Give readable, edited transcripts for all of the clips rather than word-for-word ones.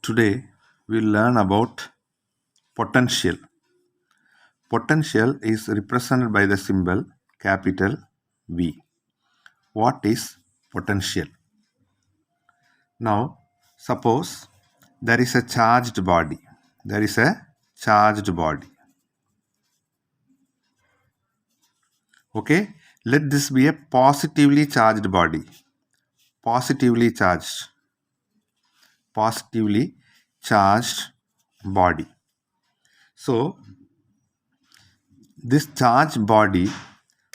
Today we'll learn about potential. Potential is represented by the symbol capital V. What is potential? Now, suppose there is a charged body. There is a charged body. Okay, let this be a positively charged body. Positively charged. Positively charged body. So, this charged body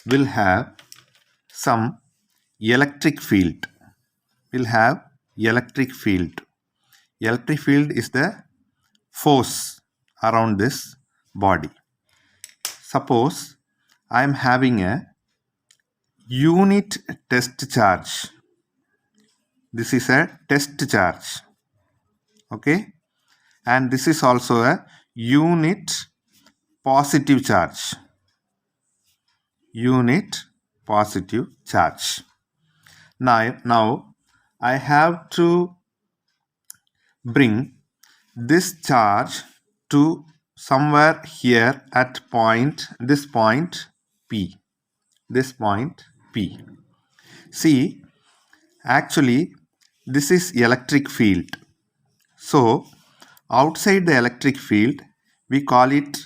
will have some electric field. Will have electric field. Electric field is the force around this body. Suppose I am having a unit test charge. This is a test charge. Okay, and this is also a unit positive charge. Unit positive charge. Now I have to bring this charge to somewhere here at this point P. This point P. See, actually this is electric field. So outside the electric field we call it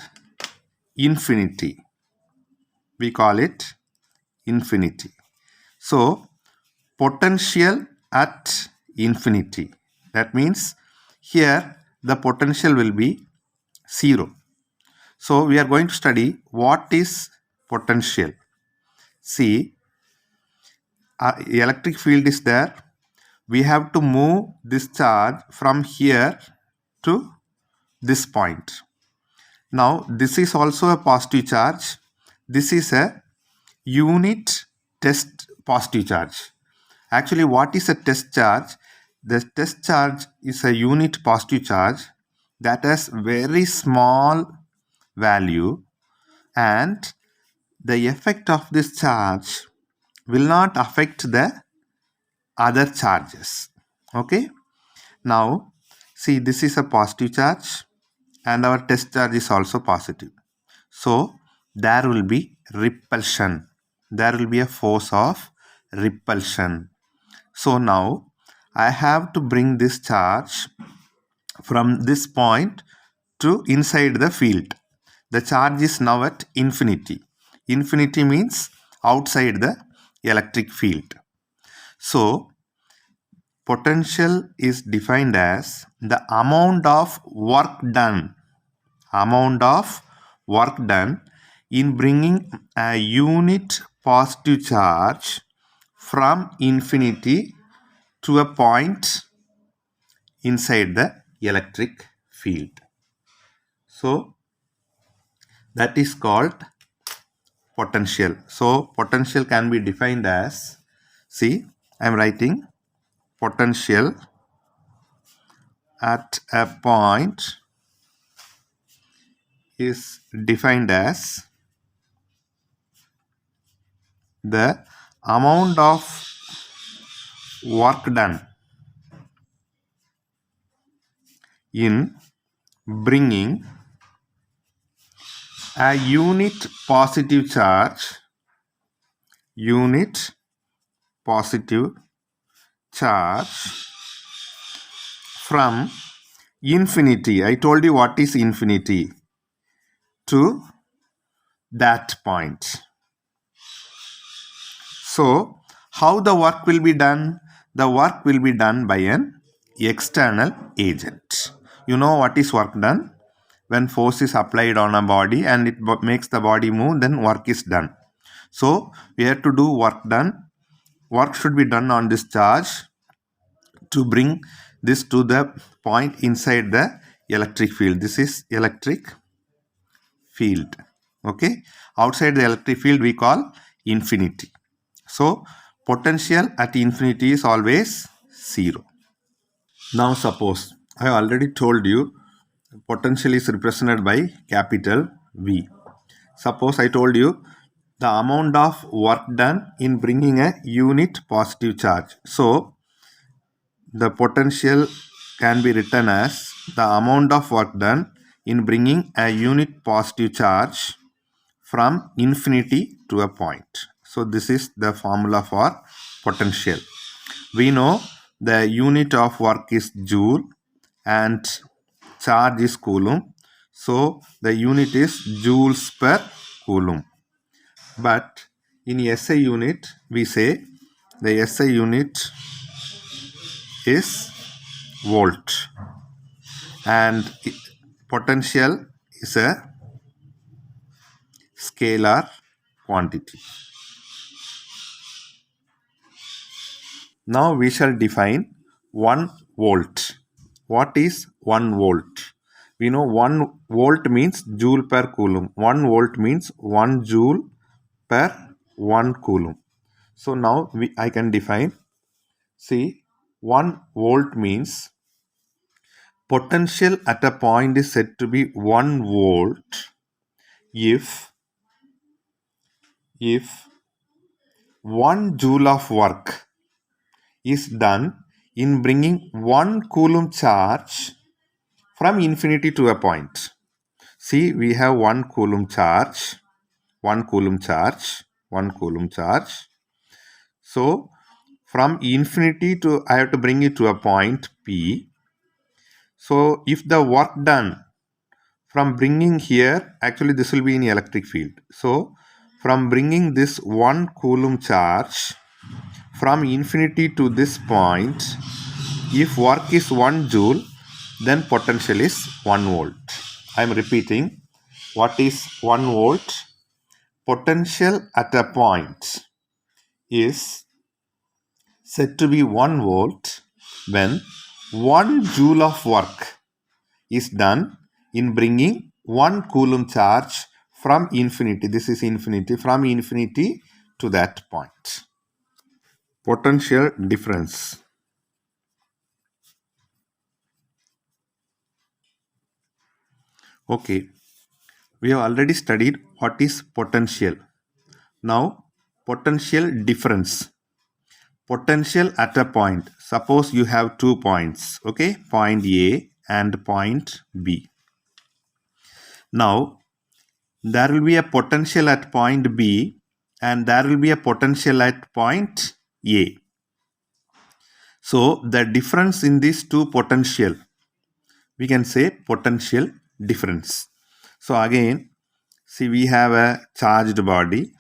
infinity. We call it infinity. So potential at infinity. That means here the potential will be 0. So we are going to study what is potential. See, electric field is there. We have to move this charge from here to this point. Now this is also a positive charge. This is a unit test positive charge. Actually, what is a test charge? The test charge is a unit positive charge that has very small value, and the effect of this charge will not affect the other charges. Okay. Now, see, this is a positive charge and our test charge is also positive. So, there will be repulsion. There will be a force of repulsion. So, now I have to bring this charge from this point to inside the field. The charge is now at infinity. Infinity means outside the electric field. So, potential is defined as the amount of work done. Amount of work done in bringing a unit positive charge from infinity to a point inside the electric field. So that is called potential. So potential can be defined as, see, I am writing potential at a point is defined as the amount of work done in bringing a unit positive charge from infinity. I told you what is infinity, to that point. So how the work will be done? The work will be done by an external agent. You know what is work done? When force is applied on a body and it makes the body move, then work is done. So we have to do work done. Work should be done on this charge to bring this to the point inside the electric field. This is electric field. Okay. Outside the electric field we call infinity. So potential at infinity is always 0. Now suppose I already told you potential is represented by capital V. Suppose I told you the amount of work done in bringing a unit positive charge. So the potential can be written as the amount of work done in bringing a unit positive charge from infinity to a point. So this is the formula for potential. We know the unit of work is joule and charge is coulomb. So the unit is joules per coulomb. But in SI unit, we say the SI unit is volt and potential is a scalar quantity. Now we shall define 1 volt. What is 1 volt? We know 1 volt means joule per coulomb. 1 volt means 1 joule per 1 coulomb. So now I can define, see, 1 volt means potential at a point is said to be 1 volt if 1 joule of work is done in bringing 1 coulomb charge from infinity to a point. See, we have 1 coulomb charge, 1 coulomb charge, 1 coulomb charge. So from infinity to, I have to bring it to a point P. So if the work done from bringing here, actually this will be in electric field. So from bringing this 1 coulomb charge from infinity to this point, if work is 1 joule, then potential is 1 volt. I am repeating, what is 1 volt? Potential at a point is said to be 1 volt when 1 joule of work is done in bringing 1 coulomb charge from infinity. This is infinity, from infinity to that point. Potential difference. Okay, we have already studied what is potential. Now, potential difference. Potential at a point. Suppose you have 2 points, okay, point A and point B. Now, there will be a potential at point B and there will be a potential at point A. So, the difference in these two potential, we can say potential difference. So, again, see, we have a charged body,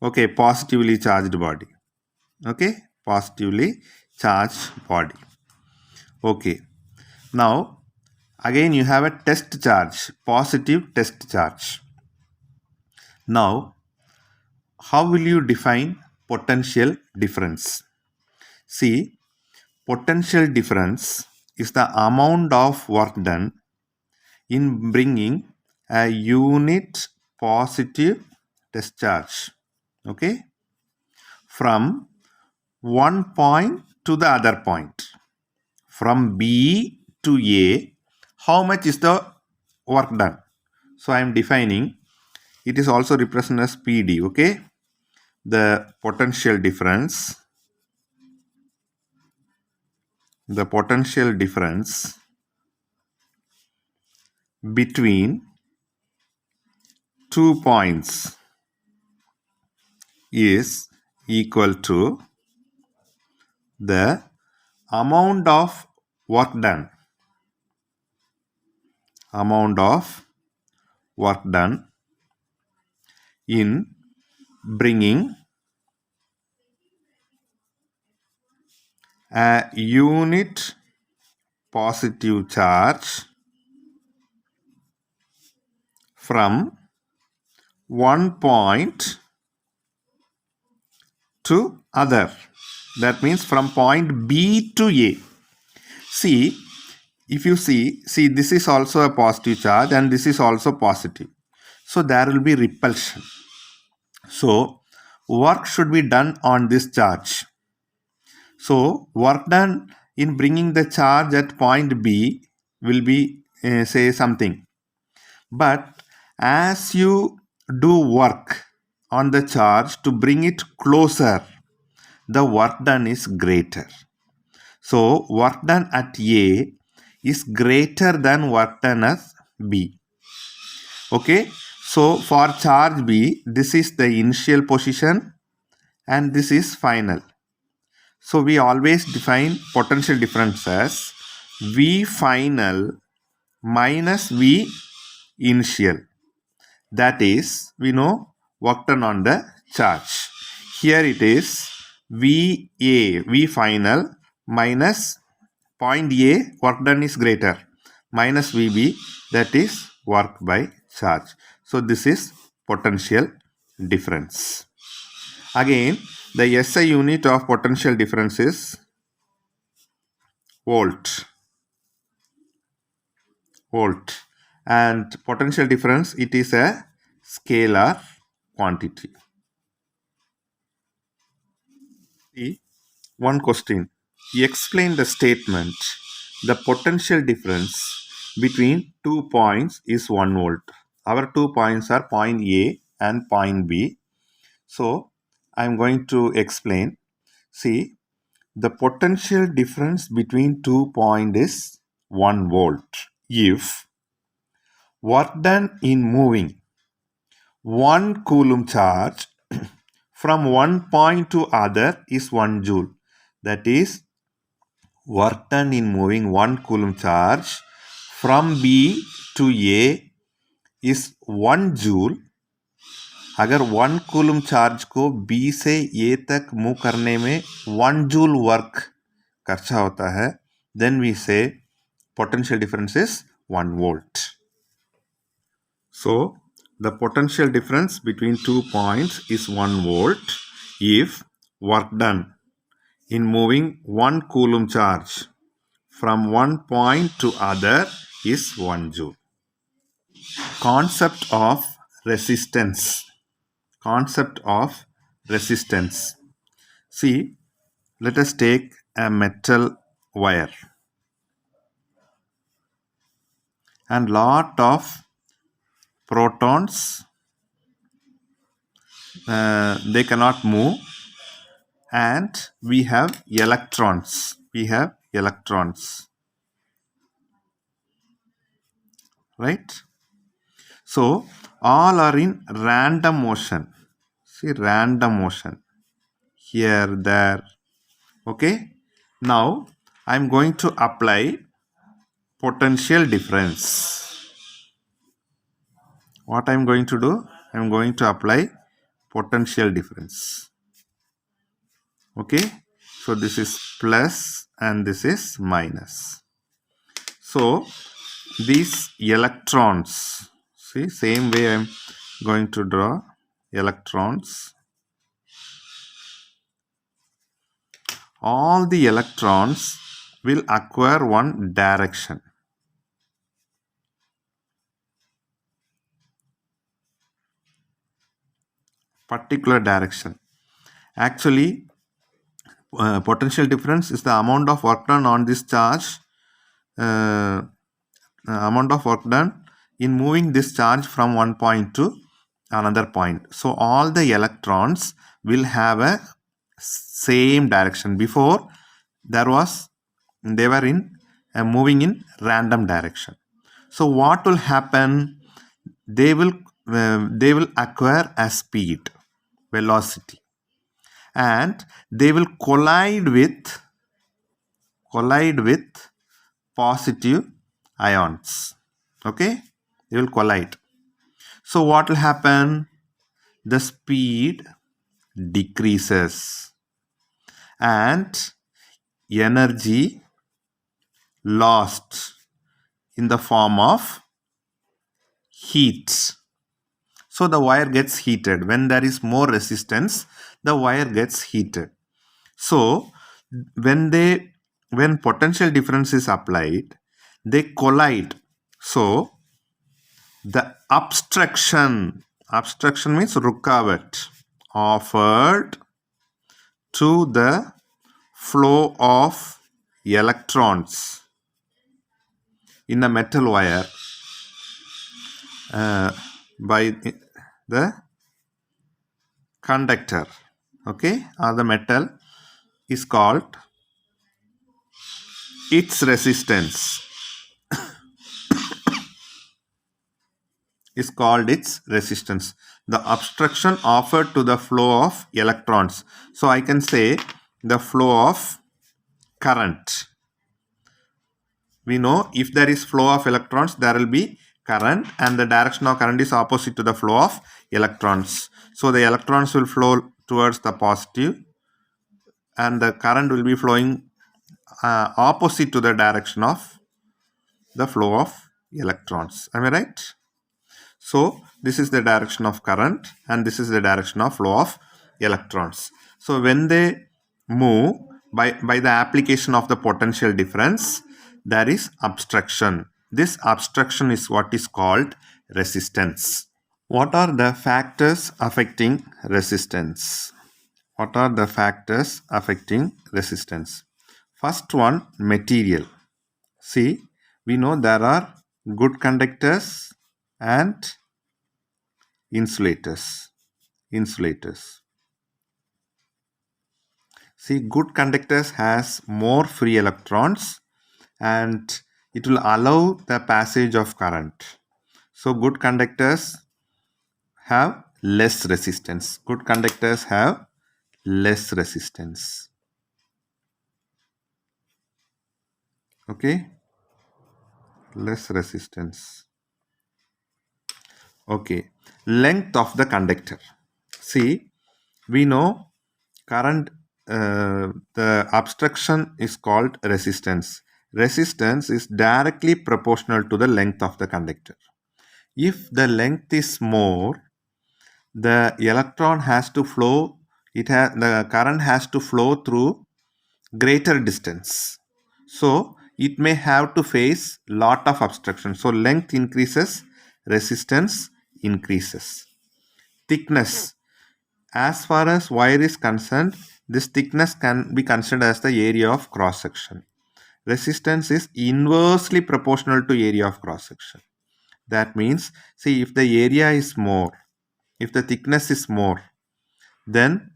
okay, positively charged body, okay, positively charged body. Okay, now again you have a test charge, positive test charge. Now, how will you define potential difference? See, potential difference is the amount of work done in bringing a unit positive test charge, okay, from one point to the other point. From B to A, how much is the work done? So I am defining, it is also represented as PD, okay? The potential difference between 2 points is equal to the amount of work done in bringing a unit positive charge from one point to other. That means from point B to A. See, if you see, this is also a positive charge and this is also positive. So there will be repulsion. So work should be done on this charge. So work done in bringing the charge at point B will be say something. But as you do work on the charge to bring it closer, the work done is greater. So work done at A is greater than work done at B. Okay. So for charge B, this is the initial position and this is final. So we always define potential difference as V final minus V initial. That is, we know work done on the charge. Here it is VA, V final minus point A, work done is greater, minus VB, that is work by charge. So this is potential difference. Again, the SI unit of potential difference is volt. And potential difference, it is a scalar quantity. See, one question. Explain the statement. The potential difference between 2 points is 1 volt. Our 2 points are point A and point B. So, I am going to explain. See, the potential difference between 2 points is 1 volt. If work done in moving 1 coulomb charge from one point to other is 1 joule. That is, work done in moving 1 coulomb charge from B to A is 1 joule. अगर 1 coulomb charge को B से A तक move करने में 1 joule work खर्चा होता है, then we say potential difference is 1 volt. So the potential difference between 2 points is 1 volt if work done in moving 1 coulomb charge from one point to other is 1 joule. Concept of resistance. See, let us take a metal wire and lot of protons, they cannot move, and we have electrons. Right? So all are in random motion. See, random motion. Here, there. Okay. Now I am going to apply potential difference. What I am going to do? I am going to apply potential difference. Okay. So this is plus and this is minus. So these electrons, see, same way I am going to draw electrons. All the electrons will acquire one direction. Particular direction. Actually, potential difference is the amount of work done on this charge, amount of work done in moving this charge from one point to another point. So all the electrons will have a same direction. Before they were in moving in random direction. So what will happen? They will acquire a speed, velocity, and they will collide with positive ions. Okay, they will collide. So what will happen? The speed decreases and energy lost in the form of heat. So the wire gets heated. When there is more resistance, the wire gets heated. So when potential difference is applied, they collide. So the obstruction means rukavat offered to the flow of electrons in a metal wire by the conductor, okay, or the metal is called its resistance is called its resistance. The obstruction offered to the flow of electrons. So I can say the flow of current. We know if there is flow of electrons, there will be current, and the direction of current is opposite to the flow of electrons. So the electrons will flow towards the positive, and the current will be flowing opposite to the direction of the flow of electrons. Am I right? So this is the direction of current, and this is the direction of flow of electrons. So when they move by the application of the potential difference, there is obstruction. This obstruction is what is called resistance. What are the factors affecting resistance? What are the factors affecting resistance? First one, material. See, we know there are good conductors and insulators. See, good conductors has more free electrons and it will allow the passage of current. So good conductors have less resistance. Good conductors have less resistance. Okay, less resistance. Okay, length of the conductor. See, we know current, the obstruction is called resistance. Resistance is directly proportional to the length of the conductor. If the length is more, the electron has to flow, the current has to flow through greater distance. So it may have to face lot of obstruction. So length increases, resistance increases. Thickness. As far as wire is concerned, this thickness can be considered as the area of cross section. Resistance is inversely proportional to area of cross section. That means, see, if the area is more, if the thickness is more, then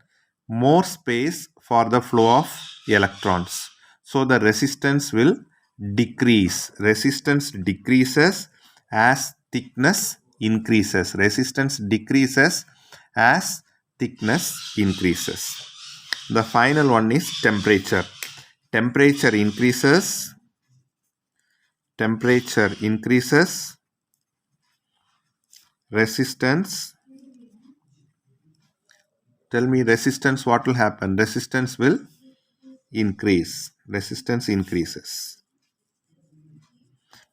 more space for the flow of electrons. So the resistance will decrease. Resistance decreases as thickness increases. Resistance decreases as thickness increases. The final one is temperature. Temperature increases. Temperature increases. Resistance. Tell me resistance, what will happen? Resistance will increase. Resistance increases.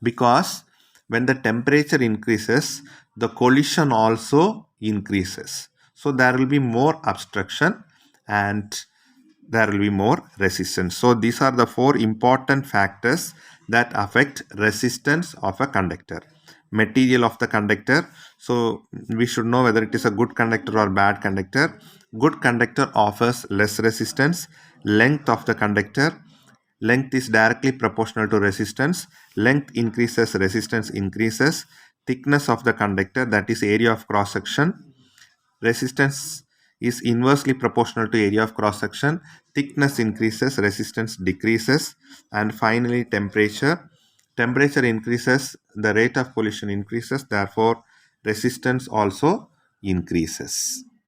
Because when the temperature increases, the collision also increases. So there will be more obstruction and there will be more resistance. So these are the four important factors that affect resistance of a conductor. Material of the conductor. So we should know whether it is a good conductor or bad conductor. Good conductor offers less resistance. Length of the conductor. Length is directly proportional to resistance. Length increases, resistance increases. Thickness of the conductor, that is area of cross section. Resistance is inversely proportional to area of cross section. Thickness increases, resistance decreases. And finally, temperature. Temperature increases, the rate of collision increases, therefore resistance also increases.